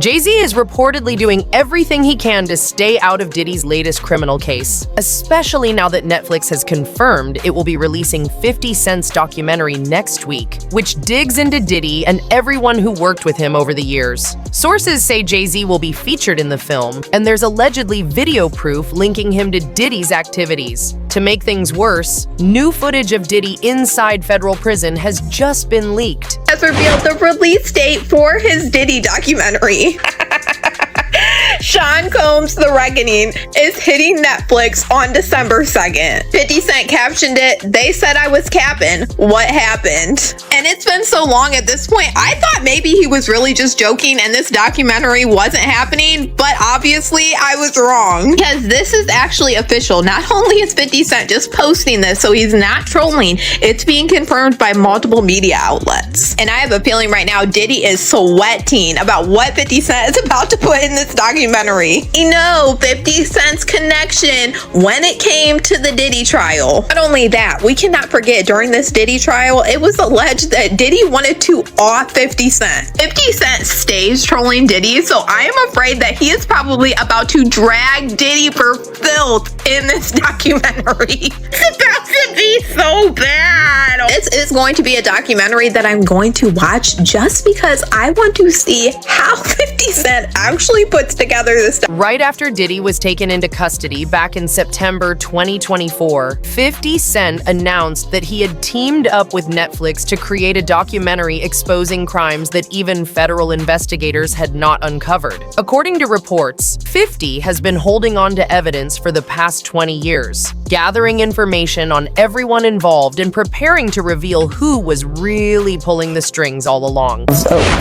Jay-Z is reportedly doing everything he can to stay out of Diddy's latest criminal case, especially now that Netflix has confirmed it will be releasing 50 Cent's documentary next week, which digs into Diddy and everyone who worked with him over the years. Sources say Jay-Z will be featured in the film, and there's allegedly video proof linking him to Diddy's activities. To make things worse, new footage of Diddy inside federal prison has just been leaked. Has revealed the release date for his Diddy documentary. Sean Combs' The Reckoning is hitting Netflix on December 2nd. 50 Cent captioned it, "They said I was capping. What happened?" And it's been so long at this point, I thought maybe he was really just joking and this documentary wasn't happening, but obviously I was wrong. Because this is actually official. Not only is 50 Cent just posting this, so he's not trolling, it's being confirmed by multiple media outlets. And I have a feeling right now Diddy is sweating about what 50 Cent is about to put in this documentary. You know, 50 Cent's connection when it came to the Diddy trial. Not only that, we cannot forget during this Diddy trial, it was alleged that Diddy wanted to off 50 Cent. 50 Cent stays trolling Diddy, so I am afraid that he is probably about to drag Diddy for filth in this documentary. It's about to be so bad. This is going to be a documentary that I'm going to watch just because I want to see how 50 Cent actually puts together this stuff. Right after Diddy was taken into custody back in September 2024, 50 Cent announced that he had teamed up with Netflix to create a documentary exposing crimes that even federal investigators had not uncovered. According to reports, 50 has been holding on to evidence for the past 20 years, gathering information on everyone involved and preparing to reveal who was really pulling the strings all along.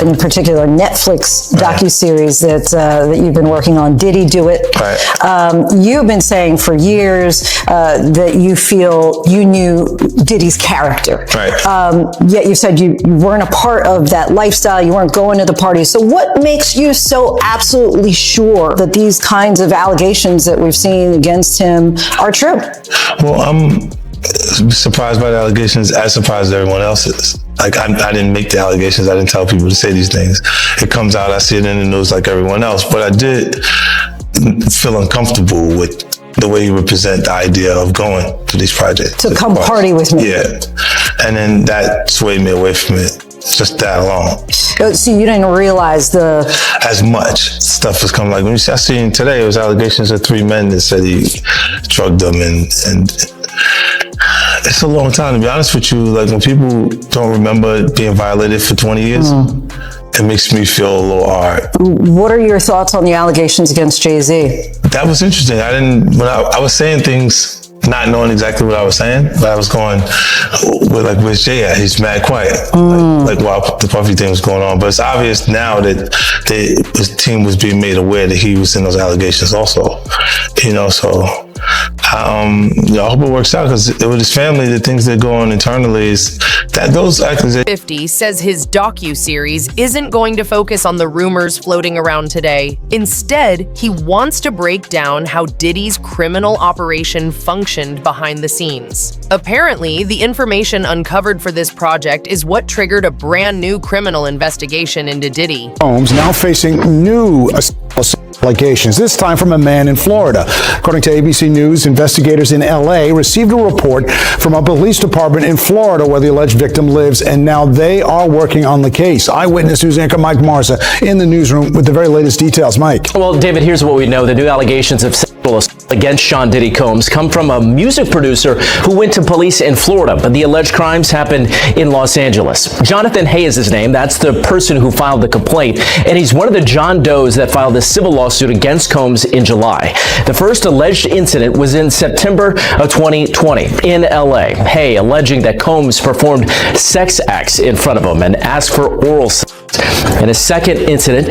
In particular, Netflix docuseries that you've been working on. Diddy do it? Right. You've been saying for years that you feel you knew Diddy's character. Right. Yet you said you weren't a part of that lifestyle. You weren't going to the parties. So what makes you so absolutely sure that these kinds of allegations that we've seen against him are true? Well, I'm surprised by the allegations, as surprised as everyone else is. Like, I didn't make the allegations. I didn't tell people to say these things. It comes out, I see it in the news like everyone else. But I did feel uncomfortable with the way you represent the idea of going to these projects. To come party with me. Yeah. And then that swayed me away from it. Just that alone. So you didn't realize as much stuff was coming. Like when I seen today, it was allegations of 3 men that said he drugged them, and it's a long time, to be honest with you. Like when people don't remember being violated for 20 years, it makes me feel a little hard. What are your thoughts on the allegations against Jay-Z? That was interesting. When I was saying things not knowing exactly what I was saying, but I was going, where's Jay at? He's mad quiet. Like while the Puffy thing was going on. But it's obvious now that his team was being made aware that he was in those allegations also. So I hope it works out, because with his family, the things that go on internally is that those accusations. 50 says his docu-series isn't going to focus on the rumors floating around today. Instead, he wants to break down how Diddy's criminal operation functioned behind the scenes. Apparently, the information uncovered for this project is what triggered a brand new criminal investigation into Diddy. Combs now facing new allegations, this time from a man in Florida. According to ABC News, investigators in LA received a report from a police department in Florida where the alleged victim lives, and now they are working on the case. Eyewitness News anchor Mike Marza in the newsroom with the very latest details. Mike. Well, David, here's what we know. The new allegations of sexual assault against Sean Diddy Combs come from a music producer who went to police in Florida, but the alleged crimes happened in Los Angeles. Jonathan Hay is his name. That's the person who filed the complaint, and he's one of the John Does that filed the civil lawsuit against Combs in July. The first alleged incident was in September of 2020 in LA. Hay alleging that Combs performed sex acts in front of him and asked for oral sex. In a second incident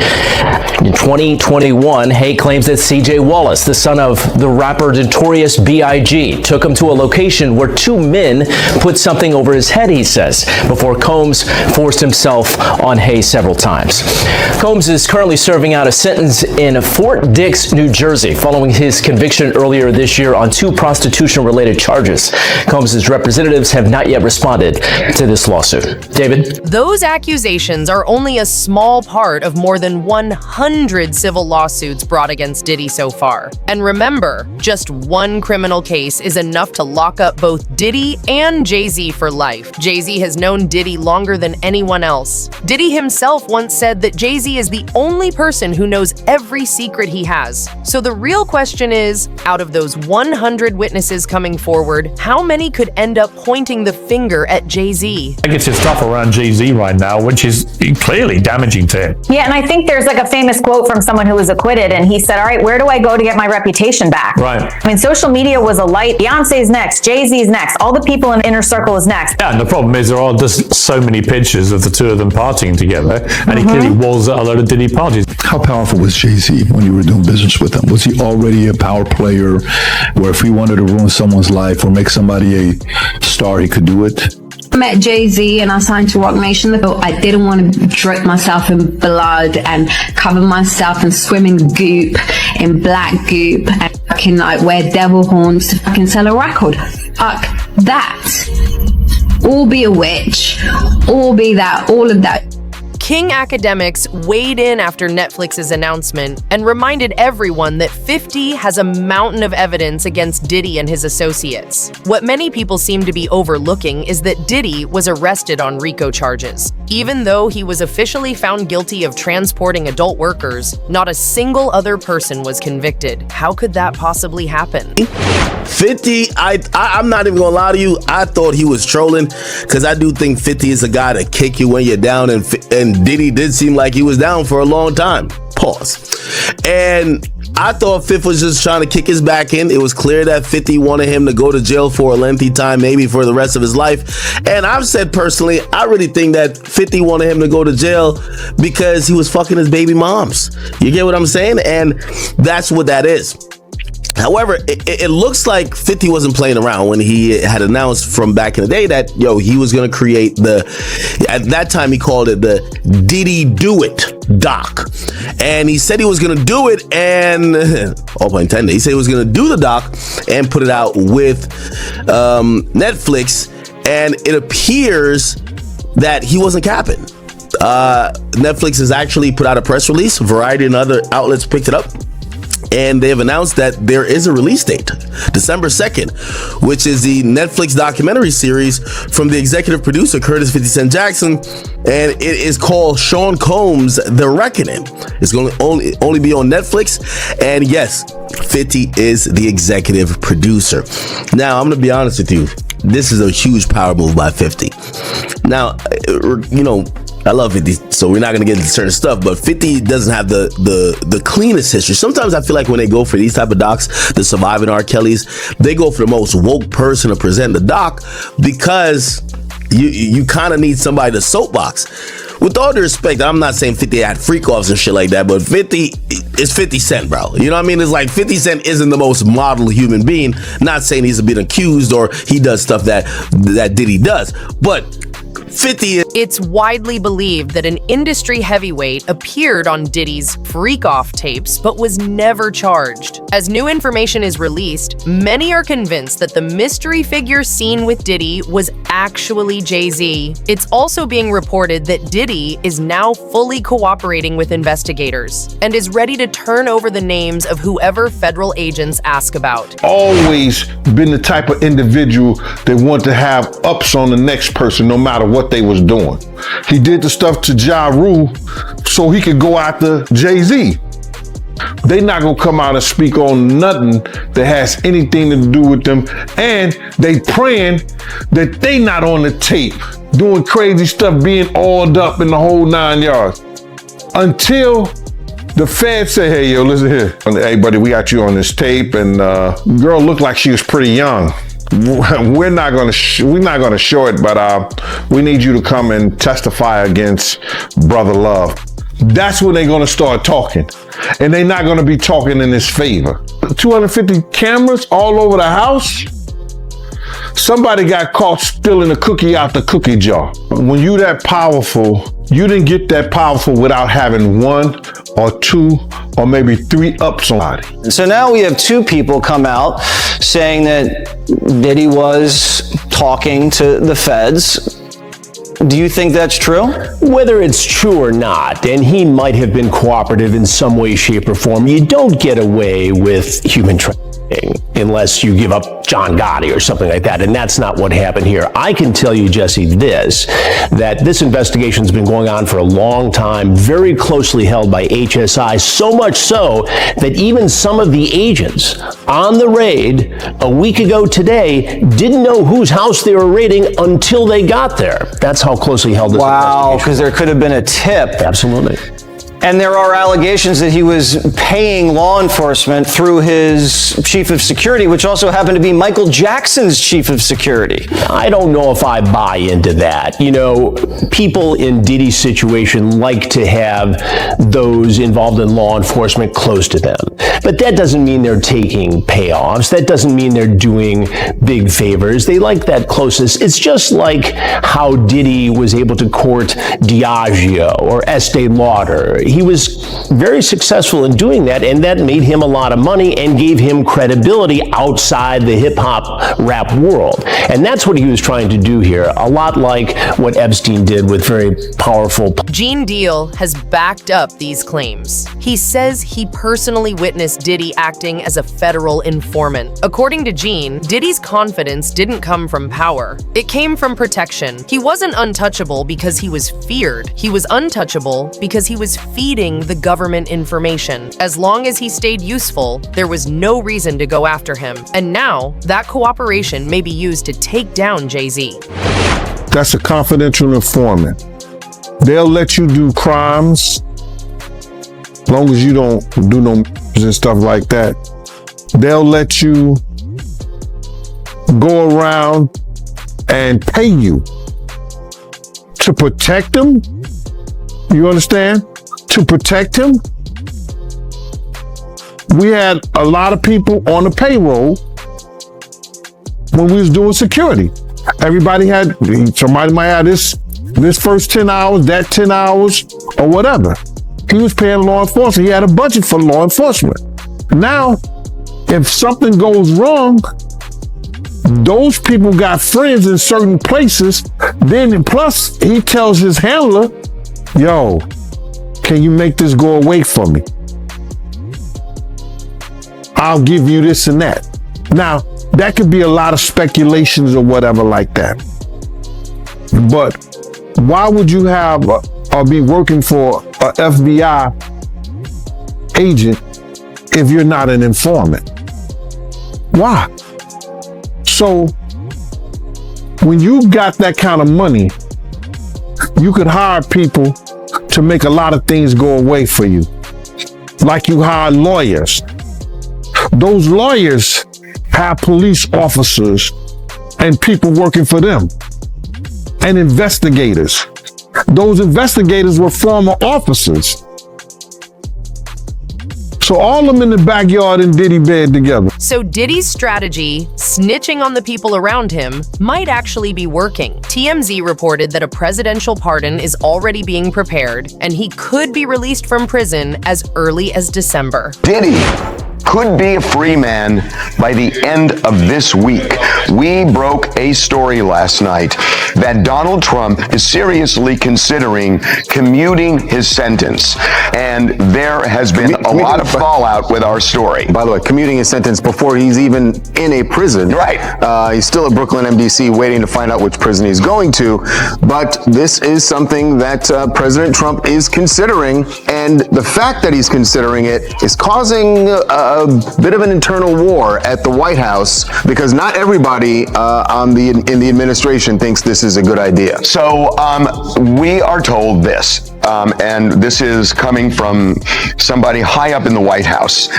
in 2021, Hay claims that CJ Wallace, the son of the rapper Notorious B.I.G., took him to a location where 2 men put something over his head, he says, before Combs forced himself on Hay several times. Combs is currently serving out a sentence in Fort Dix, New Jersey, following his conviction earlier this year on 2 prostitution-related charges. Combs' representatives have not yet responded to this lawsuit. David? Those accusations are only a small part of more than 100 civil lawsuits brought against Diddy so far. And remember, just one criminal case is enough to lock up both Diddy and Jay-Z for life. Jay-Z has known Diddy longer than anyone else. Diddy himself once said that Jay-Z is the only person who knows every secret he has. So the real question is, out of those 100 witnesses coming forward, how many could end up pointing the finger at Jay-Z? Negative stuff around Jay-Z right now, which is clearly damaging to him. Yeah, and I think there's like a famous quote from someone who was acquitted, and he said, all right, where do I go to get my reputation back? Right. I mean, social media was a light. Beyonce's next, Jay-Z's next, all the people in Inner Circle is next. Yeah, and the problem is there are just so many pictures of the two of them partying together, and he clearly was at a lot of Diddy parties. How powerful was Jay-Z when you were doing business with him? Was he already a power player where if he wanted to ruin someone's life or make somebody a star, he could do it? I met Jay-Z and I signed to Rock Nation. I didn't want to drip myself in blood and cover myself in swimming goop, in black goop, and fucking like wear devil horns to fucking sell a record. Fuck that. All be a witch. All be that. All of that. King Academics weighed in after Netflix's announcement and reminded everyone that 50 has a mountain of evidence against Diddy and his associates. What many people seem to be overlooking is that Diddy was arrested on RICO charges. Even though he was officially found guilty of transporting adult workers, not a single other person was convicted. How could that possibly happen? 50, I'm not even gonna lie to you, I thought he was trolling, because I do think 50 is a guy to kick you when you're down, and Diddy did seem like he was down for a long time. Pause. And I thought 50 was just trying to kick his back in. It was clear that 50 wanted him to go to jail for a lengthy time, maybe for the rest of his life. And I've said personally, I really think that 50 wanted him to go to jail because he was fucking his baby moms. You get what I'm saying? And that's what that is. However, it looks like 50 wasn't playing around when he had announced from back in the day that, he was going to create at that time he called it the Diddy Do It doc. And he said he was going to do it, and all pun intended, he said he was going to do the doc and put it out with Netflix, and it appears that he wasn't capping. Netflix has actually put out a press release. Variety and other outlets picked it up. And they have announced that there is a release date, December 2nd, which is the Netflix documentary series from the executive producer, Curtis 50 Cent Jackson. And it is called Sean Combs' The Reckoning. It's going to only be on Netflix. And yes, 50 is the executive producer. Now, I'm going to be honest with you. This is a huge power move by 50. Now, I love 50, so we're not going to get into certain stuff, but 50 doesn't have the cleanest history. Sometimes I feel like when they go for these type of docs, the Surviving R. Kellys, they go for the most woke person to present the doc because you kind of need somebody to soapbox. With all due respect, I'm not saying 50 had freak-offs and shit like that, but 50 is 50 Cent, bro. You know what I mean? It's like 50 Cent isn't the most model human being. Not saying he's been accused or he does stuff that Diddy does, but 50. It's widely believed that an industry heavyweight appeared on Diddy's freak-off tapes but was never charged. As new information is released, many are convinced that the mystery figure seen with Diddy was actually Jay-Z. It's also being reported that Diddy is now fully cooperating with investigators and is ready to turn over the names of whoever federal agents ask about. Always been the type of individual that want to have ups on the next person no matter what they was doing. He did the stuff to Ja Rule so he could go after Jay-Z. They not gonna come out and speak on nothing that has anything to do with them, and they praying that they not on the tape doing crazy stuff, being oiled up in the whole 9 yards. Until the feds say, hey, yo, listen here. Hey, buddy, we got you on this tape, and girl looked like she was pretty young. We're not gonna show it, but we need you to come and testify against Brother Love. That's when they're gonna start talking, and they're not gonna be talking in his favor. 250 cameras all over the house. Somebody got caught stealing a cookie out the cookie jar. When you that powerful, you didn't get that powerful without having 1 or 2 or maybe 3 ups on somebody. And so now we have 2 people come out saying that Diddy was talking to the feds. Do you think that's true? Whether it's true or not, and he might have been cooperative in some way, shape, or form, you don't get away with human trafficking unless you give up John Gotti or something like that, and that's not what happened here. I can tell you, Jesse, that this investigation's been going on for a long time, very closely held by HSI, so much so that even some of the agents on the raid a week ago today didn't know whose house they were raiding until they got there. That's how closely held this investigation. Wow, because there could have been a tip. Absolutely. And there are allegations that he was paying law enforcement through his chief of security, which also happened to be Michael Jackson's chief of security. I don't know if I buy into that. You know, people in Diddy's situation like to have those involved in law enforcement close to them. But that doesn't mean they're taking payoffs. That doesn't mean they're doing big favors. They like that closeness. It's just like how Diddy was able to court Diageo or Estee Lauder. He was very successful in doing that, and that made him a lot of money and gave him credibility outside the hip-hop rap world. And that's what he was trying to do here, a lot like what Epstein did with very powerful... Gene Deal has backed up these claims. He says he personally witnessed Diddy acting as a federal informant. According to Gene, Diddy's confidence didn't come from power. It came from protection. He wasn't untouchable because he was feared. He was untouchable because he was feeding the government information. As long as he stayed useful, there was no reason to go after him. And now, that cooperation may be used to take down Jay-Z. That's a confidential informant. They'll let you do crimes as long as you don't do no and stuff like that. They'll let you go around and pay you to protect them. You understand? To protect him. We had a lot of people on the payroll when we was doing security. Everybody had, somebody might have this first 10 hours, that 10 hours, or whatever. He was paying law enforcement. He had a budget for law enforcement. Now, if something goes wrong, those people got friends in certain places. Then, plus, he tells his handler, yo, can you make this go away for me? I'll give you this and that. Now, that could be a lot of speculations or whatever like that. But why would you have or be working for an FBI agent if you're not an informant? Why? So when you got that kind of money, you could hire people to make a lot of things go away for you. Like you hire lawyers. Those lawyers have police officers and people working for them and investigators. Those investigators were former officers. So all of them in the backyard in Diddy bed together. So Diddy's strategy, snitching on the people around him, might actually be working. TMZ reported that a presidential pardon is already being prepared, and he could be released from prison as early as December. Diddy could be a free man by the end of this week. We broke a story last night that Donald Trump is seriously considering commuting his sentence. And there has been a lot of fallout with our story. By the way, commuting his sentence before he's even in a prison. Right. He's still at Brooklyn MDC waiting to find out which prison he's going to. But this is something that President Trump is considering. And the fact that he's considering it is causing a bit of an internal war at the White House because not everybody in the administration thinks this is a good idea. So we are told this, and this is coming from somebody high up in the White House.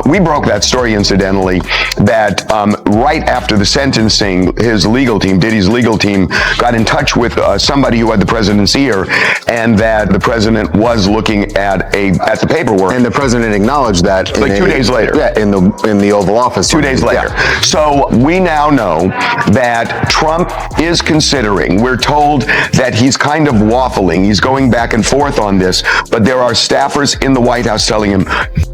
We broke that story, incidentally, that right after the sentencing, his legal team, Diddy's legal team, got in touch with somebody who had the president's ear, and that the president was looking at the paperwork. And the president acknowledged that like 2 days later. Yeah, in the Oval Office. 2 days later. Yeah. So we now know that Trump is considering, we're told that he's kind of waffling, he's going back and forth on this, but there are staffers in the White House telling him,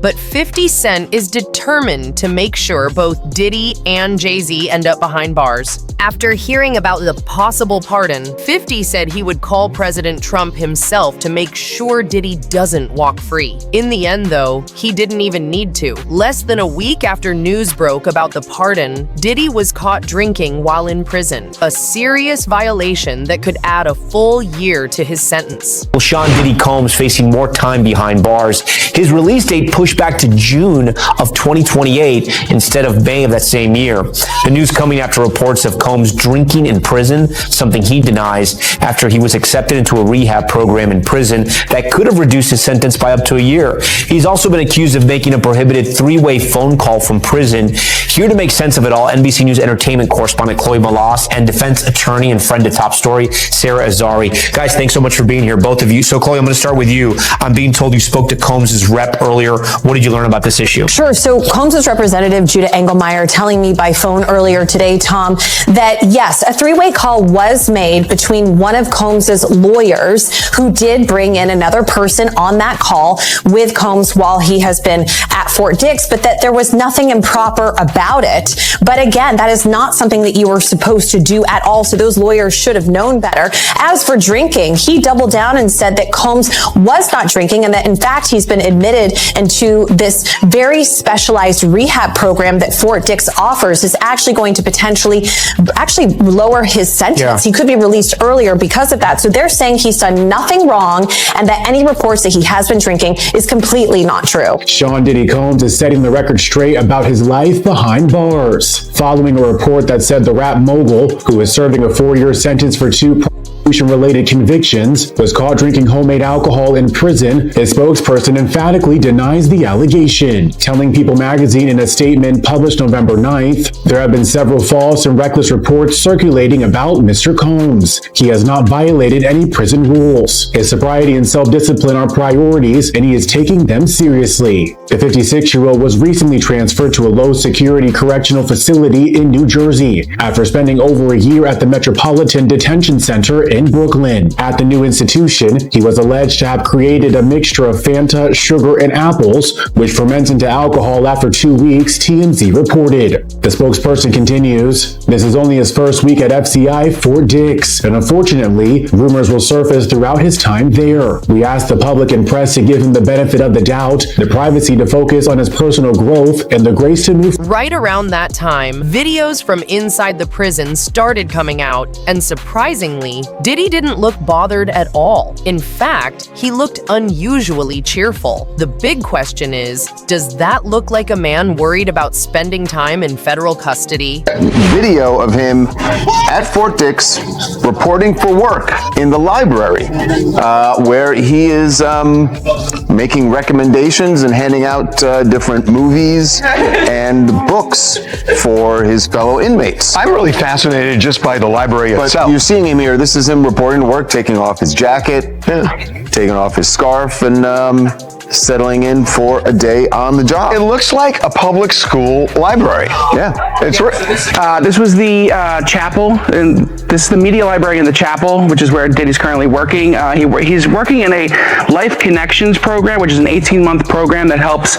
But 50 Cent is determined to make sure both Diddy and Jay-Z end up behind bars. After hearing about the possible pardon, 50 said he would call President Trump himself to make sure Diddy doesn't walk free. In the end, though, he didn't even need to. Less than a week after news broke about the pardon, Diddy was caught drinking while in prison, a serious violation that could add a full year to his sentence. Well, Sean Diddy Combs facing more time behind bars. His release date pushed back to June of 2028 instead of May of that same year. The news coming after reports of Combs drinking in prison, something he denies after he was accepted into a rehab program in prison that could have reduced his sentence by up to a year. He's also been accused of making a prohibited three-way phone call from prison. Here to make sense of it all, NBC News entertainment correspondent Chloe Malas and defense attorney and friend to Top Story, Sarah Azari. Guys, thanks so much for being here, both of you. So Chloe, I'm going to start with you. I'm being told you spoke to Combs' rep earlier. What did you learn about this issue? Sure. So Combs' representative, Judah Engelmeyer, telling me by phone earlier today, Tom, that yes, a three-way call was made between one of Combs' lawyers, who did bring in another person on that call with Combs while he has been at Fort Dix, but that there was nothing improper about it. But again, that is not something that you were supposed to do at all. So those lawyers should have known better. As for drinking, he doubled down and said that Combs was not drinking and that in fact he's been admitted into this very specialized rehab program that Fort Dix offers is actually going to potentially lower his sentence. Yeah. He could be released earlier because of that. So they're saying he's done nothing wrong and that any reports that he has been drinking is completely not true. Sean Diddy Combs is setting the record straight about his life behind bars, following a report that said the rap mogul, who is serving a 4-year sentence for 2 prostitution-related convictions, was caught drinking homemade alcohol in prison. His spokesperson emphatically denies the allegation, telling People magazine in a statement published November 9th, there have been several false and reckless reports circulating about Mr. Combs. He has not violated any prison rules. His sobriety and self-discipline are priorities, and he is taking them seriously. The 56-year-old was recently transferred to a low-security correctional facility in New Jersey after spending over a year at the Metropolitan Detention Center in Brooklyn. At the new institution, he was alleged to have created a mixture of Fanta, sugar, and apples, which ferments into alcohol after 2 weeks, TMZ reported. The spokesperson continues, this is only his first week at FCI Fort Dix, and unfortunately, rumors will surface throughout his time there. We ask the public and press to give him the benefit of the doubt, the privacy to focus on his personal growth, and the grace to move. Right around that time, videos from inside the prison started coming out, and surprisingly, Diddy didn't look bothered at all. In fact, he looked unusually cheerful. The big question is, does that look like a man worried about spending time in federal custody? Video of him at Fort Dix reporting for work in the library, where he is making recommendations and handing out different movies and books for his fellow inmates. I'm really fascinated just by the library itself. You're seeing him here. This is him reporting to work, taking off his jacket, taking off his scarf, and settling in for a day on the job. It looks like a public school library. Yeah. It's this was the chapel, and this is the media library in the chapel, which is where Diddy's currently working. He's working in a Life Connections program, which is an 18-month program that helps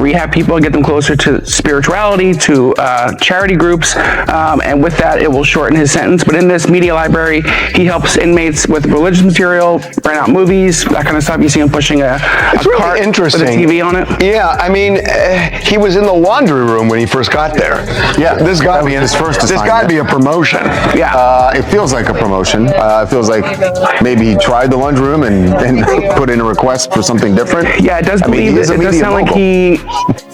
rehab people and get them closer to spirituality, to charity groups, and with that, it will shorten his sentence. But in this media library, he helps inmates with religious material, rent out movies, that kind of stuff. You see him pushing a really cart interesting. with a TV on it. Yeah, I mean, he was in the laundry room when he first got there. Yeah, this got to be his first assignment. This got to be a promotion. Yeah, it feels like a promotion. It feels like maybe he tried the laundry room and put in a request for something different. Yeah, it does. It does sound like he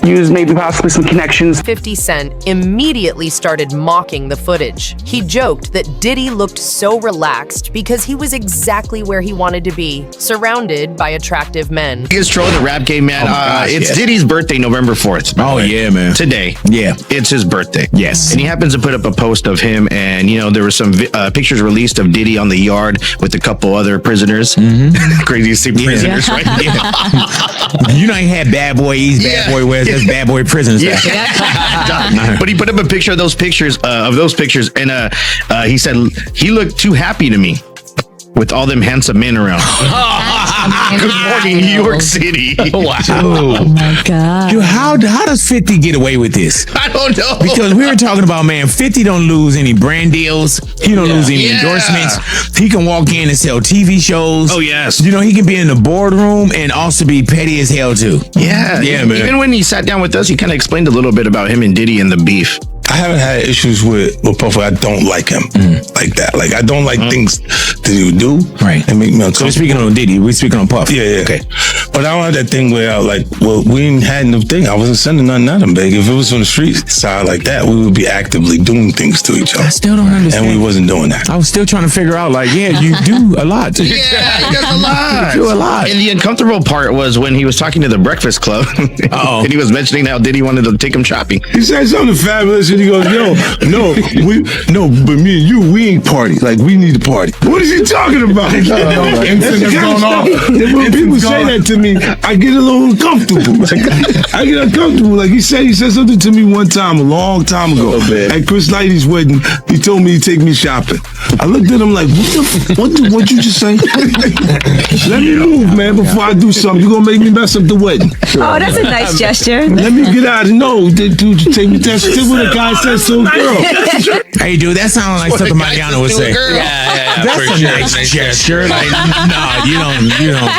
used maybe possibly some connections. 50 Cent immediately started mocking the footage. He joked that Diddy looked so relaxed because he was exactly where he wanted to be, surrounded by attractive men. Biggest troll in the rap game, man. It's yes. Diddy's birthday, November 4th. Oh, yeah, man. Today. Yeah. It's his birthday. Yes. And he happens to put up a post of him, and, you know, there were some pictures released of Diddy on the yard with a couple other prisoners. Mm-hmm. Crazy to see prisoners, right? Yeah. You know, he had Bad Boy East, Bad Boy West, that's Bad Boy Prison stuff. Yeah. But he put up a picture of those pictures, and he said he looked too happy to me. with all them handsome men around. Good morning, New York City. Wow. Oh my God. Dude, how does 50 get away with this? I don't know. Because we were talking about, man, 50 don't lose any brand deals. He don't lose any endorsements. He can walk in and sell TV shows. Oh, yes. You know, he can be in the boardroom and also be petty as hell, too. Yeah, man. Even when he sat down with us, he kind of explained a little bit about him and Diddy and the beef. I haven't had issues with Puffy. I don't like him like that. Like, I don't like things that he would do and make me uncomfortable. So we're speaking on Diddy. We're speaking on Puff. Yeah. Okay. But I don't have that thing where, we ain't had no thing. I wasn't sending nothing at him, big. If it was from the street side like that, we would be actively doing things to each other. I still don't understand. And we wasn't doing that. I was still trying to figure out, you do a lot. Yeah, he does a lot. You do a lot. And the uncomfortable part was when he was talking to the Breakfast Club. And he was mentioning how Diddy wanted to take him shopping. He said something fabulous, and he goes, but me and you, we ain't party. Like, we need to party. What is he talking about? That's the kind of stuff. When people say that to me, I get a little uncomfortable. I get uncomfortable. Like, he said something to me one time, a long time ago, at Chris Lighty's wedding. He told me he'd take me shopping. I looked at him like, what you just say? Let me move, man, before I do something. You're gonna make me mess up the wedding. Oh, that's a nice gesture. Let me get out. No, dude, you take me. That's what a guy says to a girl. Hey, dude, that sounds like something Mariano would say. Yeah. That's a nice gesture. Like, no, you don't.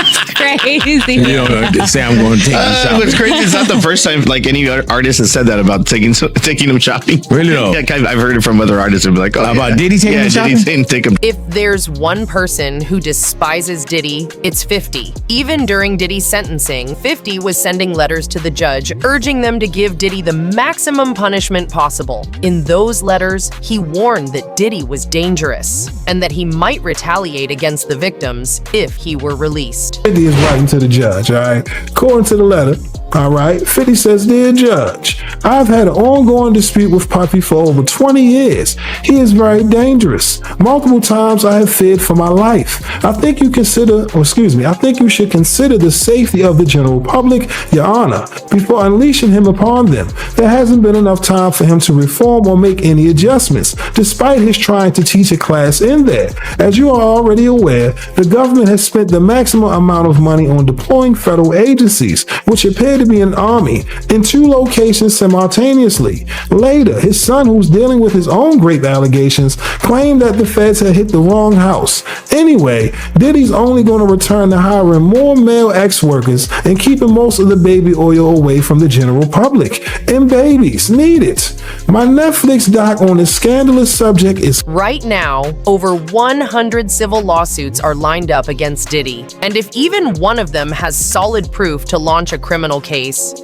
Crazy. You don't say I'm going to take you shopping. What's crazy, it's not the first time any artist has said that about taking him shopping. Really though? Yeah, I've heard it from other artists and be like, about Diddy taking him shopping? Diddy saying take him. If there's one person who despises Diddy, it's 50. Even during Diddy's sentencing, 50 was sending letters to the judge, urging them to give Diddy the maximum punishment possible. In those letters, he warned that Diddy was dangerous and that he might retaliate against the victims if he were released. 50 is writing to the judge, all right? According to the letter, all right, 50 says, "Dear Judge, I've had an ongoing dispute with Puffy for over 20 years. He is very dangerous. Multiple times I have feared for my life. I think you should consider the safety of the general public, Your Honor, before unleashing him upon them. There hasn't been enough time for him to reform or make any adjustments, despite his trying to teach a class in there. As you are already aware, the government has spent the maximum amount of money on deploying federal agencies, which appear to be an army, in 2 locations simultaneously. Later, his son, who's dealing with his own rape allegations, claimed that the feds had hit the wrong house. Anyway, Diddy's only going to return to hiring more male ex-workers and keeping most of the baby oil away from the general public. And babies need it. My Netflix doc on this scandalous subject is... Right now, over 100 civil lawsuits are lined up against Diddy. And if even one of them has solid proof to launch a criminal case,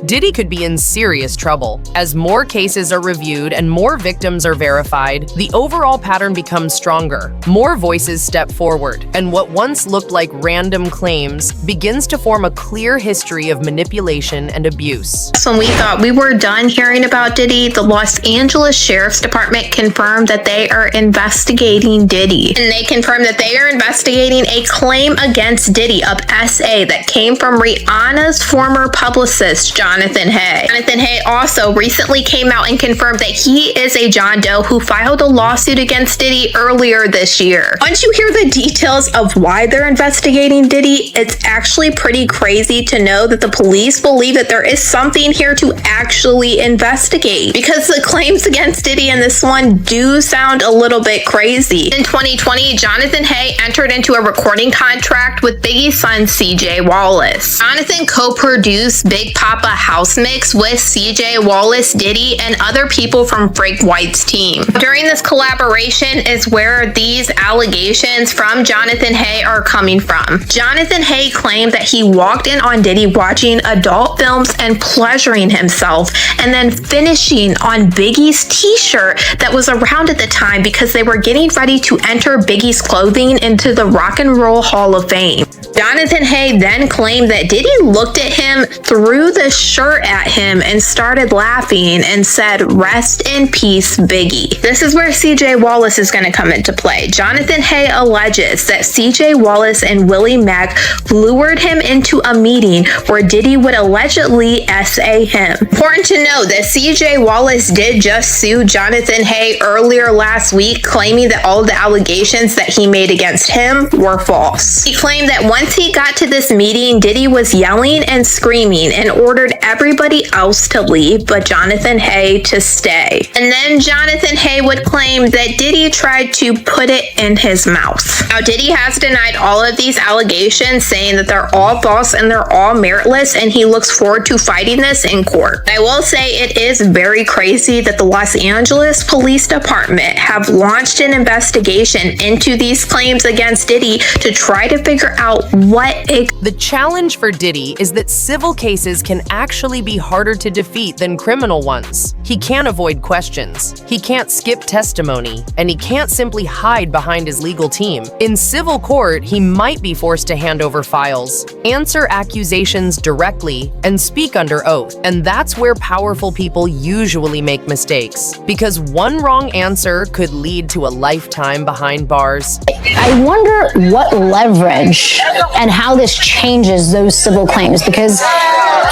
Diddy could be in serious trouble. As more cases are reviewed and more victims are verified, the overall pattern becomes stronger. More voices step forward, and what once looked like random claims begins to form a clear history of manipulation and abuse. When we thought we were done hearing about Diddy, the Los Angeles Sheriff's Department confirmed that they are investigating Diddy. And they confirmed that they are investigating a claim against Diddy of SA that came from Rihanna's former publicist, Jonathan Hay. Jonathan Hay also recently came out and confirmed that he is a John Doe who filed a lawsuit against Diddy earlier this year. Once you hear the details of why they're investigating Diddy, it's actually pretty crazy to know that the police believe that there is something here to actually investigate, because the claims against Diddy in this one do sound a little bit crazy. In 2020, Jonathan Hay entered into a recording contract with Biggie's son CJ Wallace. Jonathan co-produced Big Papa House Mix with CJ Wallace, Diddy, and other people from Frank White's team. During this collaboration is where these allegations from Jonathan Hay are coming from. Jonathan Hay claimed that he walked in on Diddy watching adult films and pleasuring himself, and then finishing on Biggie's t-shirt that was around at the time because they were getting ready to enter Biggie's clothing into the Rock and Roll Hall of Fame. Jonathan Hay then claimed that Diddy looked at him, threw the shirt at him, and started laughing and said, "Rest in peace, Biggie." This is where CJ Wallace is going to come into play. Jonathan Hay alleges that CJ Wallace and Willie Mack lured him into a meeting where Diddy would allegedly SA him. Important to note that CJ Wallace did just sue Jonathan Hay earlier last week, claiming that all of the allegations that he made against him were false. He claimed that once he got to this meeting, Diddy was yelling and screaming and ordered everybody else to leave but Jonathan Hay to stay. And then Jonathan Hay would claim that Diddy tried to put it in his mouth. Now, Diddy has denied all of these allegations, saying that they're all false and they're all meritless, and he looks forward to fighting this in court. I will say it is very crazy that the Los Angeles Police Department have launched an investigation into these claims against Diddy to try to figure out The challenge for Diddy is that civil cases can actually be harder to defeat than criminal ones. He can't avoid questions, he can't skip testimony, and he can't simply hide behind his legal team. In civil court, he might be forced to hand over files, answer accusations directly, and speak under oath. And that's where powerful people usually make mistakes, because one wrong answer could lead to a lifetime behind bars. I wonder what leverage and how this changes those civil claims, because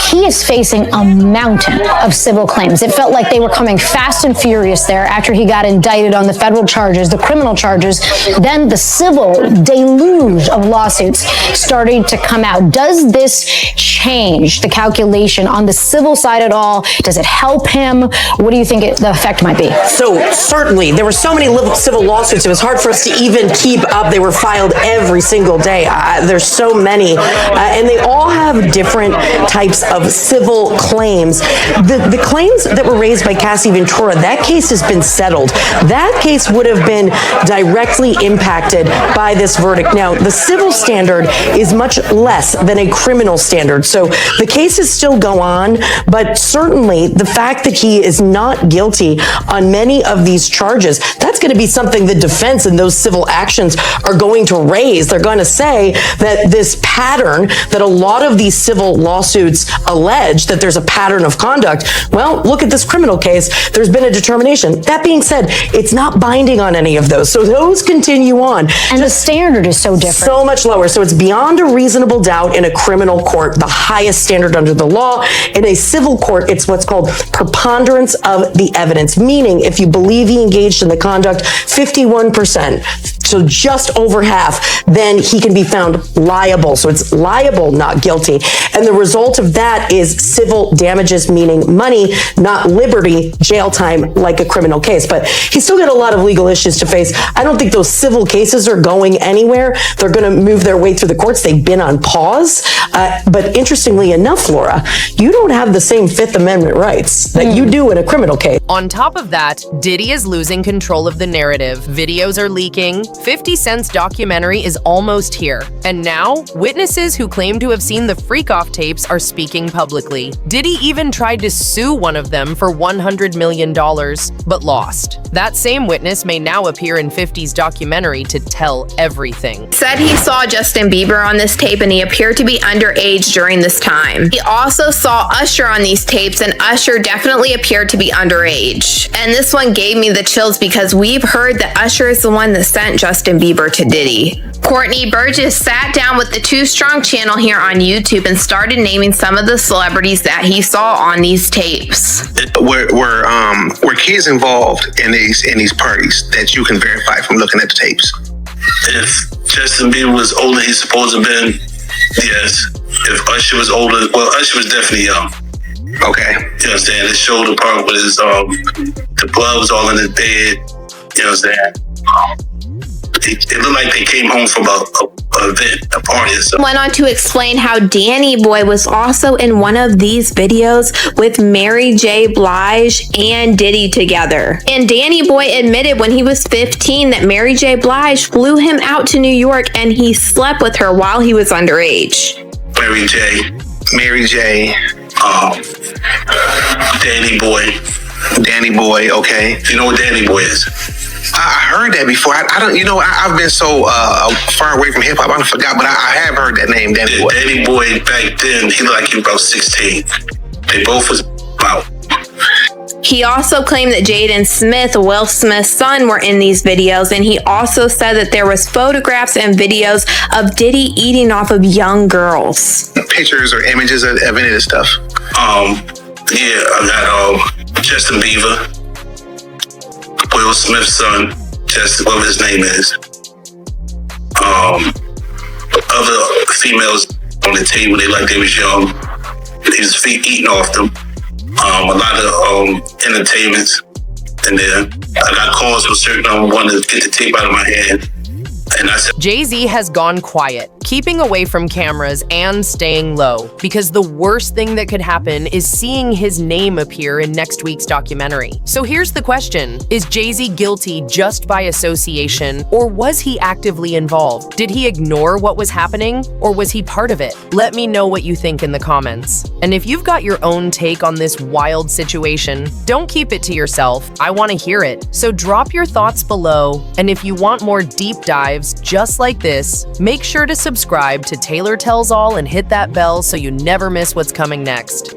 he is facing a mountain of civil claims. It felt like they were coming fast and furious there after he got indicted on the federal charges, the criminal charges. Then the civil deluge of lawsuits starting to come out. Does this change the calculation on the civil side at all? Does it help him? What do you think the effect might be? So certainly, there were so many civil lawsuits, it was hard for us to even keep up. They were filed every single day. There's so many, and they all have different types of civil claims. The claims that were raised by Cassie Ventura, that case has been settled. That case would have been directly impacted by this verdict. Now, the civil standard is much less than a criminal standard, so the cases still go on, but certainly the fact that he is not guilty on many of these charges, that's going to be something the defense in those civil actions are going to raise. They're going to say that this pattern that a lot of these civil lawsuits allege, that there's a pattern of conduct. Well, look at this criminal case. There's been a determination. That being said, it's not binding on any of those. So those continue on. And the standard is so different. So much lower. So it's beyond a reasonable doubt in a criminal court, the highest standard under the law. In a civil court, it's what's called preponderance of the evidence, meaning if you believe he engaged in the conduct, 51%. So just over half, then he can be found liable. So it's liable, not guilty. And the result of that is civil damages, meaning money, not liberty, jail time, like a criminal case. But he's still got a lot of legal issues to face. I don't think those civil cases are going anywhere. They're going to move their way through the courts. They've been on pause. But interestingly enough, Laura, you don't have the same Fifth Amendment rights that you do in a criminal case. On top of that, Diddy is losing control of the narrative. Videos are leaking. 50 Cent's documentary is almost here. And now, witnesses who claim to have seen the freak-off tapes are speaking publicly. Diddy even tried to sue one of them for $100 million, but lost. That same witness may now appear in 50's documentary to tell everything. Said he saw Justin Bieber on this tape and he appeared to be underage during this time. He also saw Usher on these tapes and Usher definitely appeared to be underage. And this one gave me the chills because we've heard that Usher is the one that sent Justin Bieber to Diddy. Courtney Burgess sat down with the Too Strong channel here on YouTube and started naming some of the celebrities that he saw on these tapes. Were kids involved in these parties that you can verify from looking at the tapes? If Justin Bieber was older, he's supposed to have been, yes. If Usher was older, well, Usher was definitely young. Okay. You know what I'm saying? His shoulder part was the blood was all in his bed. You know what I'm saying? It looked like they came home from a event, a party or something. Went on to explain how Danny Boy was also in one of these videos with Mary J. Blige and Diddy together. And Danny Boy admitted when he was 15 that Mary J. Blige flew him out to New York and he slept with her while he was underage. Mary J, Danny Boy, okay? You know what Danny Boy is? I heard that before. I don't, I've been so far away from hip hop, I forgot, but I have heard that name, Danny Boy. Danny Boy back then, he looked like he was about 16. They both was about. He also claimed that Jaden Smith, Will Smith's son, were in these videos, and he also said that there was photographs and videos of Diddy eating off of young girls. Pictures or images of any of this stuff. Yeah, I got Justin Bieber, Will Smith's son, whatever his name is. Other females on the table, they was young. He was eating off them. A lot of entertainments in there. I got calls from certain wanted to get the tape out of my hand. And I said, Jay-Z has gone quiet, keeping away from cameras and staying low, because the worst thing that could happen is seeing his name appear in next week's documentary. So here's the question: is Jay-Z guilty just by association, or was he actively involved? Did he ignore what was happening, or was he part of it? Let me know what you think in the comments. And if you've got your own take on this wild situation, don't keep it to yourself. I want to hear it. So drop your thoughts below, and if you want more deep dives just like this, make sure to subscribe to Taylor Tells All and hit that bell so you never miss what's coming next.